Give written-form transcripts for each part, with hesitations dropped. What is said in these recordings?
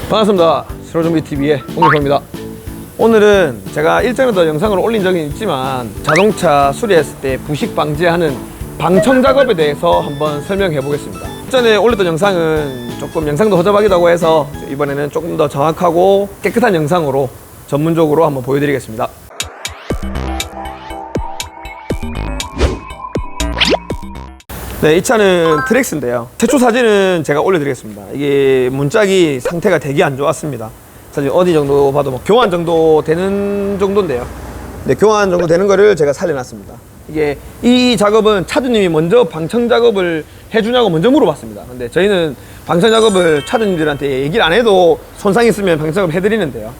반갑습니다. 세로정비TV의 홍대표입니다. 오늘은 제가 일전에도 영상을 올린 적이 있지만 자동차 수리했을 때 부식 방지하는 방청 작업에 대해서 한번 설명해 보겠습니다. 전에 올렸던 영상은 조금 영상도 허접하기도 하고 해서 이번에는 조금 더 정확하고 깨끗한 영상으로 전문적으로 한번 보여드리겠습니다. 네, 이 차는 트랙스인데요. 최초 사진은 제가 올려드리겠습니다. 이게 문짝이 상태가 되게 안 좋았습니다. 사실 어디 정도 봐도 뭐 교환 정도 되는 정도인데요. 네, 교환 정도 되는 거를 제가 살려놨습니다. 이게 이 작업은 차주님이 먼저 방청 작업을 해주냐고 먼저 물어봤습니다. 근데 저희는 방청 작업을 차주님들한테 얘기를 안 해도 손상이 있으면 방청 작업 해드리는데요.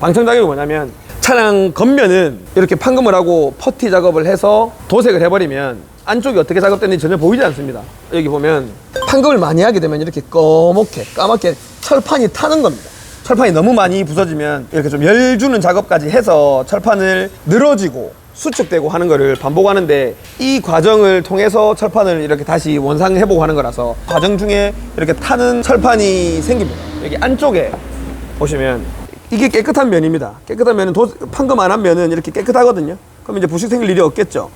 방청 작업이 뭐냐면 차량 겉면은 이렇게 판금을 하고 퍼티 작업을 해서 도색을 해버리면 안쪽이 어떻게 작업됐는지 전혀 보이지 않습니다. 여기 보면 판금을 많이 하게 되면 이렇게 까맣게 철판이 타는 겁니다. 철판이 너무 많이 부서지면 이렇게 좀 열 주는 작업까지 해서 철판을 늘어지고 수축되고 하는 거를 반복하는데, 이 과정을 통해서 철판을 이렇게 다시 원상해보고 하는 거라서 과정 중에 이렇게 타는 철판이 생깁니다. 여기 안쪽에 보시면 이게 깨끗한 면입니다. 깨끗한 면은 판금 안 한 면은 이렇게 깨끗하거든요. 그럼 이제 부식 생길 일이 없겠죠.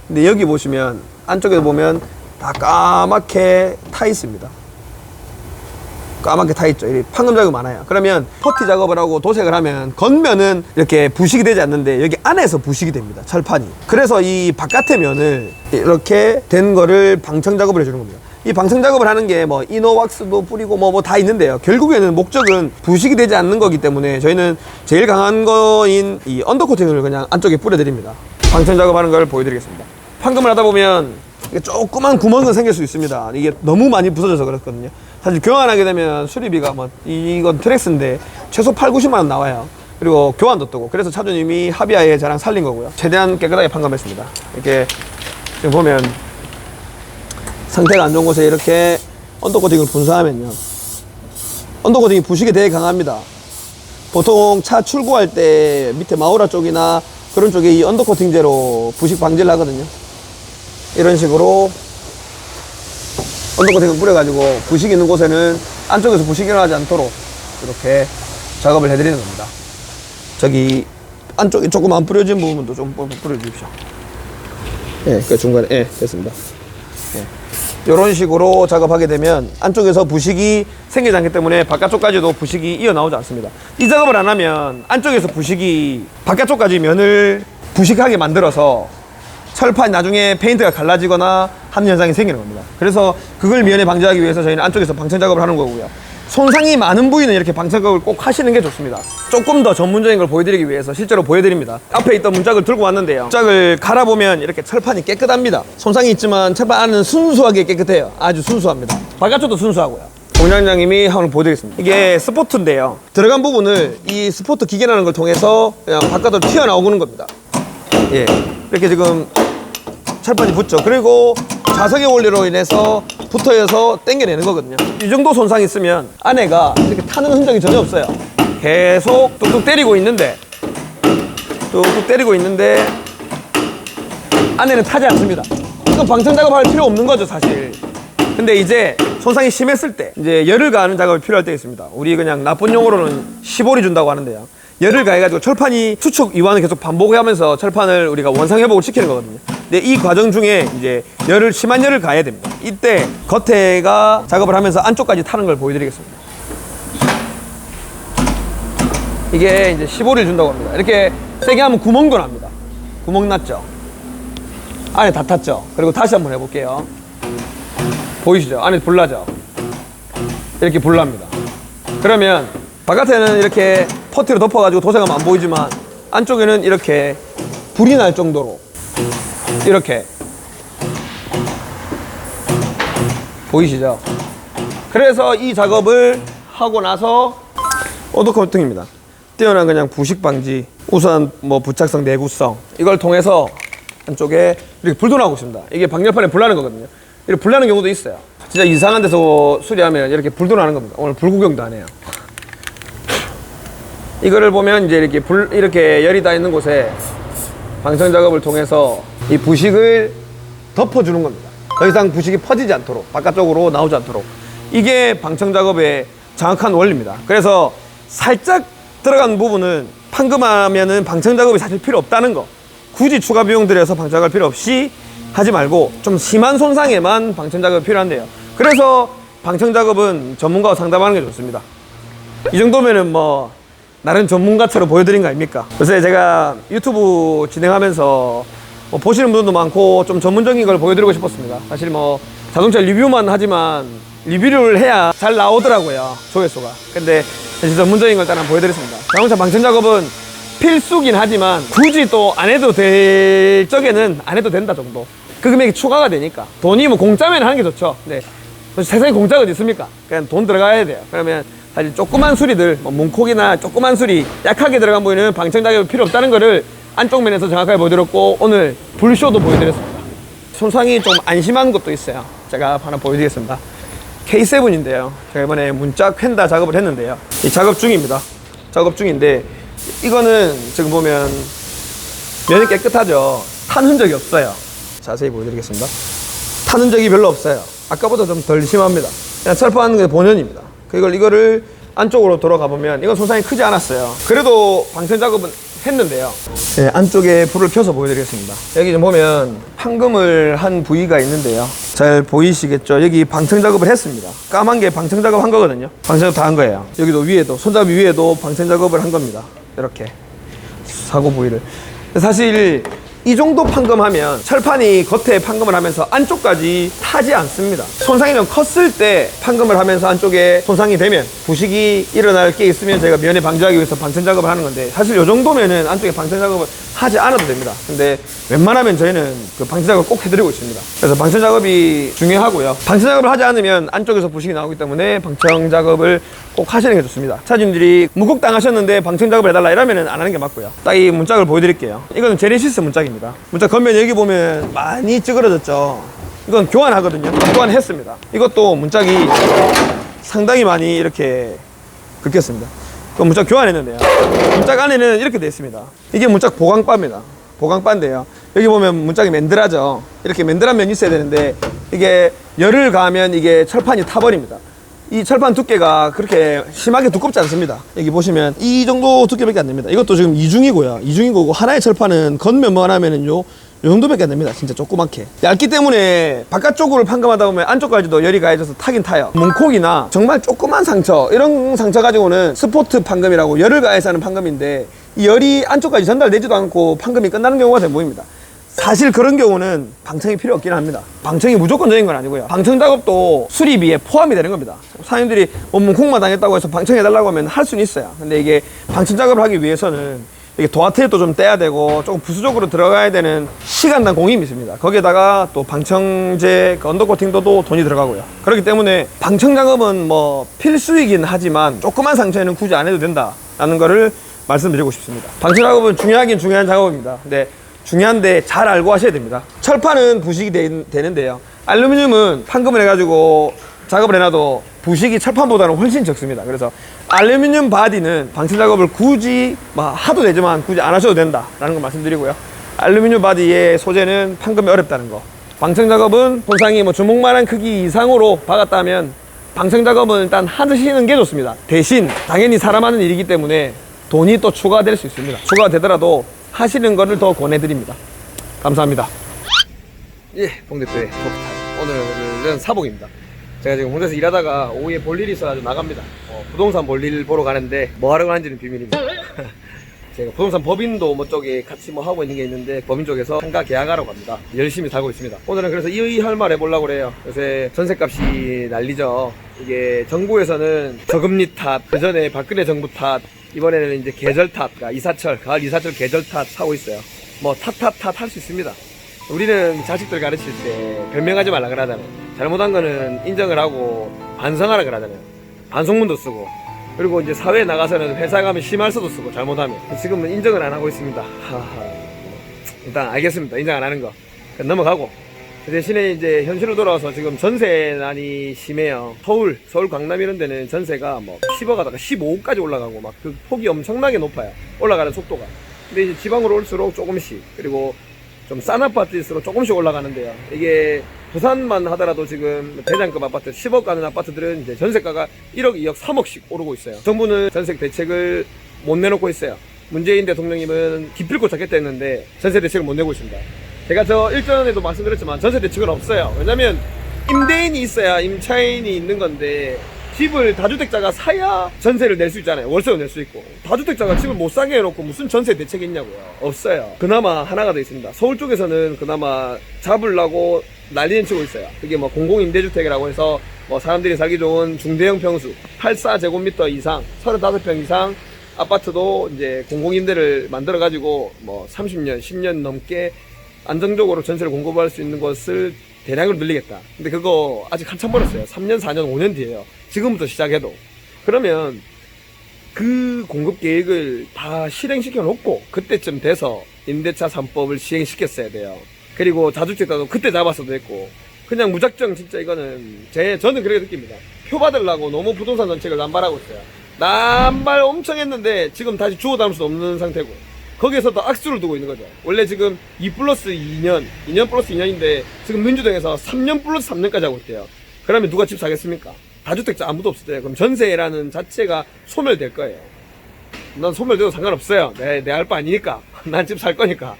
근데 여기 보시면 안쪽에 보면 다 까맣게 타 있습니다. 까맣게 타 있죠. 이 판금 작업 많아요. 그러면 퍼티 작업을 하고 도색을 하면 겉면은 이렇게 부식이 되지 않는데 여기 안에서 부식이 됩니다. 철판이. 그래서 이 바깥의 면을 이렇게 된 거를 방청 작업을 해주는 겁니다. 이 방청 작업을 하는 게 뭐 이너왁스도 뿌리고 뭐 다 있는데요. 결국에는 목적은 부식이 되지 않는 거기 때문에 저희는 제일 강한 거인 이 언더코팅을 그냥 안쪽에 뿌려드립니다. 방청 작업하는 걸 보여드리겠습니다. 판금을 하다 보면 조그만 구멍은 생길 수 있습니다. 이게 너무 많이 부서져서 그렇거든요. 사실 교환하게 되면 수리비가 뭐 이건 트랙스인데 최소 8, 90만 원 나와요. 그리고 교환도 뜨고. 그래서 차주님이 합의하에 저랑 살린 거고요. 최대한 깨끗하게 판금했습니다. 이렇게 지금 보면 상태가 안 좋은 곳에 이렇게 언더코팅을 분사하면요, 언더코팅이 부식이 되게 강합니다. 보통 차 출고할 때 밑에 마우라 쪽이나 그런 쪽에 이 언더코팅제로 부식 방지를 하거든요. 이런 식으로 언더코팅을 뿌려가지고 부식 있는 곳에는 안쪽에서 부식이 일어나지 않도록 이렇게 작업을 해드리는 겁니다. 저기 안쪽에 조금 안 뿌려진 부분도 좀 뿌려주십시오. 예, 그 중간에, 예, 됐습니다. 예. 이런 식으로 작업하게 되면 안쪽에서 부식이 생기지 않기 때문에 바깥쪽까지도 부식이 이어나오지 않습니다. 이 작업을 안 하면 안쪽에서 부식이 바깥쪽까지 면을 부식하게 만들어서 철판이 나중에 페인트가 갈라지거나 하는 현상이 생기는 겁니다. 그래서 그걸 미연에 방지하기 위해서 저희는 안쪽에서 방청 작업을 하는 거고요. 손상이 많은 부위는 이렇게 방청 작업을 꼭 하시는 게 좋습니다. 조금 더 전문적인 걸 보여드리기 위해서 실제로 보여드립니다. 앞에 있던 문짝을 들고 왔는데요, 문짝을 갈아보면 이렇게 철판이 깨끗합니다. 손상이 있지만 철판 안은 순수하게 깨끗해요. 아주 순수합니다. 바깥쪽도 순수하고요. 공장장님이 한번 보여드리겠습니다. 이게 스포트인데요, 들어간 부분을 이 스포트 기계라는 걸 통해서 그냥 바깥으로 튀어나오는 겁니다. 예, 이렇게 지금 철판이 붙죠. 그리고 자석의 원리로 인해서 붙어서 당겨내는 거거든요. 이 정도 손상이 있으면 안에가 이렇게 타는 흔적이 전혀 없어요. 계속 뚝뚝 때리고 있는데 안에는 타지 않습니다. 그럼 방청 작업할 필요 없는 거죠, 사실. 근데 이제 손상이 심했을 때 이제 열을 가하는 작업이 필요할 때 있습니다. 우리 그냥 나쁜 용어로는 시보리 준다고 하는데요. 열을 가해가지고 철판이 수축 이완을 계속 반복하면서 철판을 우리가 원상 회복을 시키는 거거든요. 근데 이 과정 중에 이제 심한 열을 가해야 됩니다. 이때 겉에가 작업을 하면서 안쪽까지 타는 걸 보여드리겠습니다. 이게 이제 시보리를 준다고 합니다. 이렇게 세게 하면 구멍도 납니다. 구멍 났죠? 안에 다 탔죠? 그리고 다시 한번 해볼게요. 보이시죠? 안에 불 나죠? 이렇게 불 납니다. 그러면 바깥에는 이렇게 퍼티로 덮어가지고 도색하면 안 보이지만 안쪽에는 이렇게 불이 날 정도로 이렇게 보이시죠? 그래서 이 작업을 하고 나서 언더코팅입니다. 뛰어난 그냥 부식 방지, 우선 뭐 부착성, 내구성, 이걸 통해서 안쪽에 이렇게 불도 나고 있습니다. 이게 방열판에 불 나는 거거든요. 이렇게 불 나는 경우도 있어요. 진짜 이상한 데서 수리하면 이렇게 불도 나는 겁니다. 오늘 불 구경도 안 해요. 이거를 보면 이제 이렇게 열이 다 있는 곳에 방청 작업을 통해서 이 부식을 덮어주는 겁니다. 더 이상 부식이 퍼지지 않도록, 바깥쪽으로 나오지 않도록. 이게 방청 작업의 정확한 원리입니다. 그래서 살짝 들어간 부분은 판금하면은 방청 작업이 사실 필요 없다는 거, 굳이 추가 비용 들여서 방청 작업 필요 없이 하지 말고 좀 심한 손상에만 방청 작업이 필요한데요. 그래서 방청 작업은 전문가와 상담하는 게 좋습니다. 이 정도면은 뭐 나름 전문가처럼 보여드린 거 아닙니까? 그래서 제가 유튜브 진행하면서 뭐 보시는 분들도 많고 좀 전문적인 걸 보여드리고 싶었습니다. 사실 뭐 자동차 리뷰만 하지만 리뷰를 해야 잘 나오더라고요, 조회수가. 근데 사실 전문적인 걸 일단 보여드렸습니다. 자동차 방청 작업은 필수긴 하지만 굳이 또 안 해도 될 적에는 안 해도 된다 정도. 그 금액이 추가가 되니까. 돈이 뭐 공짜면 하는 게 좋죠. 네. 세상에 공짜가 어디 있습니까? 그냥 돈 들어가야 돼요. 그러면 사실 조그만 수리들, 뭐 문콕이나 조그만 수리, 약하게 들어간 부위는 방청 작업이 필요 없다는 거를 안쪽 면에서 정확하게 보여드렸고, 오늘 불쇼도 보여드렸습니다. 손상이 좀 안심한 것도 있어요. 제가 하나 보여드리겠습니다. K7인데요. 제가 이번에 문짝 휀다 작업을 했는데요. 이 작업 중입니다. 작업 중인데, 이거는 지금 보면 면이 깨끗하죠. 탄 흔적이 없어요. 자세히 보여드리겠습니다. 탄 흔적이 별로 없어요. 아까보다 좀 덜 심합니다. 그냥 철판하는 게 본연입니다. 이거를 안쪽으로 돌아가 보면 이건 손상이 크지 않았어요. 그래도 방청 작업은 했는데요. 네, 안쪽에 불을 켜서 보여드리겠습니다. 여기 좀 보면 판금을 한 부위가 있는데요. 잘 보이시겠죠? 여기 방청 작업을 했습니다. 까만 게 방청 작업 한 거거든요. 방청 작업 다 한 거예요. 여기도 위에도, 손잡이 위에도 방청 작업을 한 겁니다. 이렇게 사고 부위를. 사실 이 정도 판금하면 철판이 겉에 판금을 하면서 안쪽까지 타지 않습니다. 손상이 좀 컸을 때 판금을 하면서 안쪽에 손상이 되면, 부식이 일어날 게 있으면 저희가 면에 방지하기 위해서 방청 작업을 하는 건데, 사실 이 정도면은 안쪽에 방청 작업을 하지 않아도 됩니다. 근데 웬만하면 저희는 그 방청 작업을 꼭 해드리고 있습니다. 그래서 방청 작업이 중요하고요. 방청 작업을 하지 않으면 안쪽에서 부식이 나오기 때문에 방청 작업을 꼭 하시는 게 좋습니다. 차주님들이 문콕 당하셨는데 방청 작업을 해달라 이러면은 안 하는 게 맞고요. 딱 이 문짝을 보여드릴게요. 이거는 제네시스 문짝입니다. 문짝 겉면 여기 보면 많이 찌그러졌죠. 이건 교환하거든요. 교환했습니다. 이것도 문짝이 상당히 많이 이렇게 긁혔습니다. 그 문짝 교환했는데요. 문짝 안에는 이렇게 되어 있습니다. 이게 문짝 보강바입니다. 보강바인데요. 여기 보면 문짝이 맨들하죠. 이렇게 맨들한 면이 있어야 되는데, 이게 열을 가하면 이게 철판이 타버립니다. 이 철판 두께가 그렇게 심하게 두껍지 않습니다. 여기 보시면 이 정도 두께밖에 안 됩니다. 이것도 지금 이중이고요. 이중이고, 하나의 철판은 겉면만 하면은 요 정도밖에 안 됩니다. 진짜 조그맣게. 얇기 때문에 바깥쪽으로 판금하다 보면 안쪽까지도 열이 가해져서 타긴 타요. 문콕이나 정말 조그만 상처, 이런 상처 가지고는 스포트 판금이라고 열을 가해서 하는 판금인데, 이 열이 안쪽까지 전달되지도 않고 판금이 끝나는 경우가 대부분입니다. 사실 그런 경우는 방청이 필요 없긴 합니다. 방청이 무조건적인 건 아니고요. 방청 작업도 수리비에 포함이 되는 겁니다. 사장님들이 문콕만 당했다고 해서 방청해달라고 하면 할 수는 있어요. 근데 이게 방청 작업을 하기 위해서는 이게 도화텔도 좀 떼야 되고 조금 부수적으로 들어가야 되는 시간당 공임이 있습니다. 거기에다가 또 방청제, 언더코팅도 돈이 들어가고요. 그렇기 때문에 방청 작업은 뭐 필수이긴 하지만 조그만 상처에는 굳이 안 해도 된다라는 거를 말씀드리고 싶습니다. 방청 작업은 중요하긴 중요한 작업입니다. 근데 중요한데 잘 알고 하셔야 됩니다. 철판은 부식이 되는데요. 알루미늄은 판금을 해가지고 작업을 해놔도 부식이 철판보다는 훨씬 적습니다. 그래서 알루미늄 바디는 방청 작업을 굳이 하도 되지만 굳이 안 하셔도 된다라는 거 말씀드리고요. 알루미늄 바디의 소재는 판금이 어렵다는 거. 방청 작업은 손상이 주먹만한 크기 이상으로 박았다면 방청 작업은 일단 하시는 게 좋습니다. 대신 당연히 사람 하는 일이기 때문에 돈이 또 추가될 수 있습니다. 추가가 되더라도 하시는 거를 더 권해드립니다. 감사합니다. 예, 봉대표의 토크타임. 오늘은 사복입니다. 제가 지금 혼자서 일하다가 오후에 볼 일이 있어가지고 나갑니다. 부동산 볼 일 보러 가는데 뭐 하러 가는지는 비밀입니다. 제가 부동산 법인도 쪽에 같이 하고 있는 게 있는데, 법인 쪽에서 상가 계약하러 갑니다. 열심히 살고 있습니다. 오늘은 그래서 이 할 말 해보려고 그래요. 요새 전세값이 난리죠. 이게 정부에서는 저금리 탓, 그 전에 박근혜 정부 탓, 이번에는 이제 계절 탓, 그러니까 이사철, 가을 이사철 계절 탓 하고 있어요. 탓 할 수 있습니다. 우리는 자식들 가르칠 때 변명하지 말라 그러잖아요. 잘못한 거는 인정을 하고 반성하라 그러잖아요. 반성문도 쓰고, 그리고 이제 사회에 나가서는 회사 가면 심할서도 쓰고 잘못하면. 지금은 인정을 안 하고 있습니다. 일단 알겠습니다. 인정 안 하는 거 넘어가고, 그 대신에 이제 현실로 돌아와서 지금 전세난이 심해요. 서울 강남 이런 데는 전세가 10억 하다가 15억까지 올라가고 그 폭이 엄청나게 높아요. 올라가는 속도가. 근데 이제 지방으로 올수록 조금씩, 그리고 좀 싼 아파트일수록 조금씩 올라가는데요. 이게 부산만 하더라도 지금 대장급 아파트 10억 가는 아파트들은 이제 전세가가 1억, 2억, 3억씩 오르고 있어요. 정부는 전세 대책을 못 내놓고 있어요. 문재인 대통령님은 기필코 잡겠다 했는데 전세 대책을 못 내고 있습니다. 제가 저 일전에도 말씀드렸지만 전세 대책은 없어요. 왜냐면 임대인이 있어야 임차인이 있는 건데 집을 다주택자가 사야 전세를 낼 수 있잖아요. 월세도 낼 수 있고. 다주택자가 집을 못 사게 해놓고 무슨 전세 대책이 있냐고요. 없어요. 그나마 하나가 더 있습니다. 서울 쪽에서는 그나마 잡으려고 난리는 치고 있어요. 그게 뭐 공공임대주택이라고 해서 뭐 사람들이 살기 좋은 중대형 평수 84제곱미터 이상 35평 이상 아파트도 이제 공공임대를 만들어가지고 뭐 30년 10년 넘게 안정적으로 전세를 공급할 수 있는 것을 대량으로 늘리겠다. 근데 그거 아직 한참 멀었어요. 3년, 4년, 5년 뒤에요. 지금부터 시작해도. 그러면 그 공급 계획을 다 실행시켜 놓고 그때쯤 돼서 임대차 3법을 시행시켰어야 돼요. 그리고 다주택자도 그때 잡았어도 됐고 그냥 무작정 진짜 이거는 저는 그렇게 느낍니다. 표 받으려고 너무 부동산 정책을 남발하고 있어요. 남발 엄청 했는데 지금 다시 주워 담을 수 없는 상태고 거기에서 더 악수를 두고 있는 거죠. 원래 지금 2+2년, 2년 플러스 2년인데 지금 민주당에서 3년 플러스 3년까지 하고 있대요. 그러면 누가 집 사겠습니까? 다주택자 아무도 없을 때 그럼 전세라는 자체가 소멸될 거예요. 난 소멸돼도 상관없어요. 내 알 바 아니니까. 난 집 살 거니까.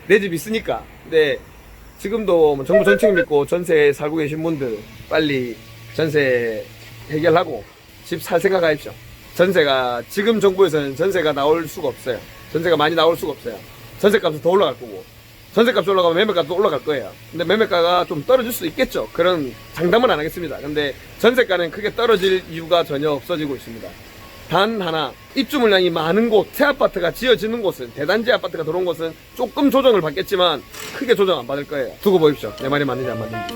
내 집 있으니까. 근데 지금도 뭐 정부 정책 믿고 전세에 살고 계신 분들 빨리 전세 해결하고 집 살 생각하십시오. 전세가 지금 정부에서는 전세가 나올 수가 없어요. 전세가 많이 나올 수가 없어요. 전세값은 더 올라갈 거고 전세값이 올라가면 매매가도 올라갈 거예요. 근데 매매가가 좀 떨어질 수 있겠죠. 그런 장담은 안 하겠습니다. 근데 전세가는 크게 떨어질 이유가 전혀 없어지고 있습니다. 단 하나, 입주 물량이 많은 곳, 새 아파트가 지어지는 곳은, 대단지 아파트가 들어온 곳은 조금 조정을 받겠지만 크게 조정 안 받을 거예요. 두고 보십시오. 내 말이 맞는지 안 맞는지.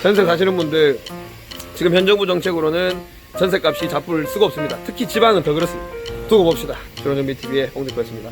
전세 사시는 분들 지금 현 정부 정책으로는 전세값이 잡을 수가 없습니다. 특히 지방은 더 그렇습니다. 두고 봅시다. 조정준비TV의 홍대표였습니다.